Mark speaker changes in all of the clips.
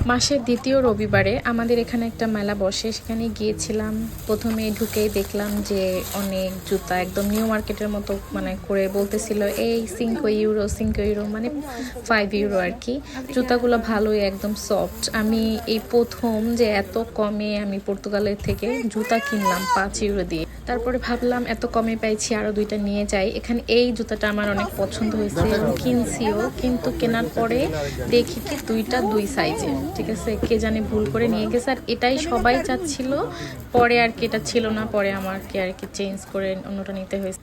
Speaker 1: মাসের দ্বিতীয় রবিবারে আমাদের এখানে একটা মেলা বসে, সেখানে গিয়েছিলাম। প্রথমে ঢুকেই দেখলাম যে অনেক জুতা একদম নিউ মার্কেটের মতো মানে করে বলতেছিল এই 5 ইউরো মানে 5 ইউরো আর কি। জুতাগুলো ভালোই, একদম সফট। আমি এই প্রথম যে এত কমে আমি পর্তুগালের থেকে জুতা কিনলাম 5 ইউরো দিয়ে। তারপরে ভাবলাম এত কমে পাইছি, আরও দুইটা নিয়ে যাই। এখানে এই জুতাটা আমার অনেক পছন্দ হয়েছে এবং কিনছিও, কিন্তু কেনার পরে দেখি কি দুইটা দুই সাইজের। ঠিক আছে, কে জানে ভুল করে নিয়ে গেছে। আর এটাই সবাই চাচ্ছিল, পরে আর কি এটা ছিল না, পরে আমাকে আর কি চেঞ্জ করে অন্যটা নিতে হয়েছে।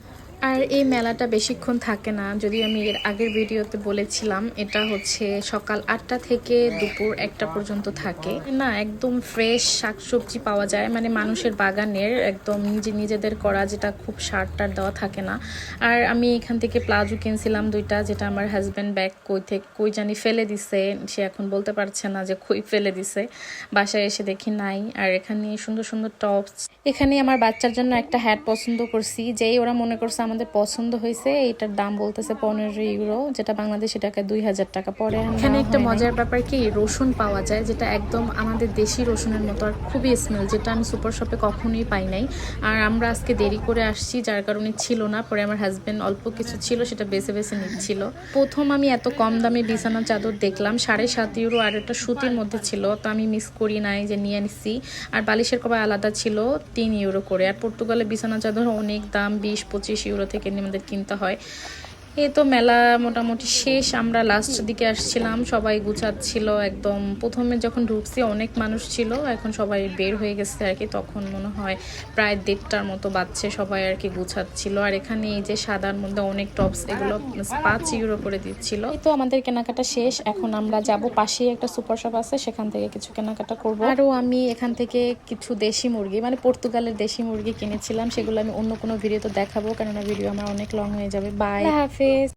Speaker 1: আর এই মেলাটা বেশিক্ষণ থাকে না, যদিও আমি এর আগের ভিডিওতে বলেছিলাম এটা হচ্ছে সকাল 8টা থেকে দুপুর 1টা পর্যন্ত থাকে না। একদম ফ্রেশ শাকসবজি পাওয়া যায়, মানে মানুষের বাগানের একদম নিজেদের করা, যেটা খুব সার টার দেওয়া থাকে না। আর আমি এখান থেকে প্লাজো কিনছিলাম দুইটা, যেটা আমার হাজব্যান্ড ব্যাগ কই জানি ফেলে দিছে, সে এখন বলতে পারছে না যে কই ফেলে দিছে। বাসায় এসে দেখি নাই। আর এখানে সুন্দর সুন্দর টপস। এখানে আমার বাচ্চার জন্য একটা হ্যাট পছন্দ করছি, যেই ওরা মনে করছে আমাদের পছন্দ হয়েছে। এটার দাম বলতেছে 15 ইউরো, যেটা বাংলাদেশি টাকায় 2000 টাকা পরে। এখানে একটা মজার ব্যাপার কি, রসুন পাওয়া যায়, যেটা একদম আমাদের দেশি রসুনের মতো আর খুবই স্মেল, যেটা আমি সুপার শপে কখনোই পাই নাই। আর আমরা আজকে দেরি করে আসছি, যার কারণে ছিল না। পরে আমার হাজব্যান্ড অল্প কিছু ছিল সেটা বেছে বেছে নিচ্ছিল। প্রথম আমি এত কম দামে বিছানা চাদর দেখলাম 7.5 ইউরো, আর এটা সুতির মধ্যে ছিল, তো আমি মিস করি নাই যে নিয়ে নিচ্ছি। আর বালিশের কভার আলাদা ছিল 3 ইউরো করে। আর পর্তুগালে বিছানা চাদর অনেক দাম, 20-25 ইউরো থেকে আমাদের কিনতে হয়। এই তো মেলা মোটামুটি শেষ। আমরা লাস্ট দিকে আসছিলাম, সবাই গুছাচ্ছিল একদম। প্রথমে যখন ঢুকছি অনেক মানুষ ছিল, এখন সবাই বের হয়ে গেছে আর কি। তখন মনে হয় প্রায় 1:30টার মতো বাজছে, সবাই আর কি গুছাচ্ছিল। আর এখানে এই যে সাদার মধ্যে অনেক টপস, এগুলো 5 ইউরো করে দিচ্ছিল। এই তো আমাদের কেনাকাটা শেষ, এখন আমরা যাব পাশেই একটা সুপার শপ আছে, সেখান থেকে কিছু কেনাকাটা করব। আরও আমি এখান থেকে কিছু দেশি মুরগি, মানে পর্তুগালের দেশি মুরগি কিনেছিলাম, সেগুলো আমি অন্য কোনো ভিডিওতে দেখাবো, কেননা ভিডিও আমার অনেক লং হয়ে যাবে। বাই, হাফেজ।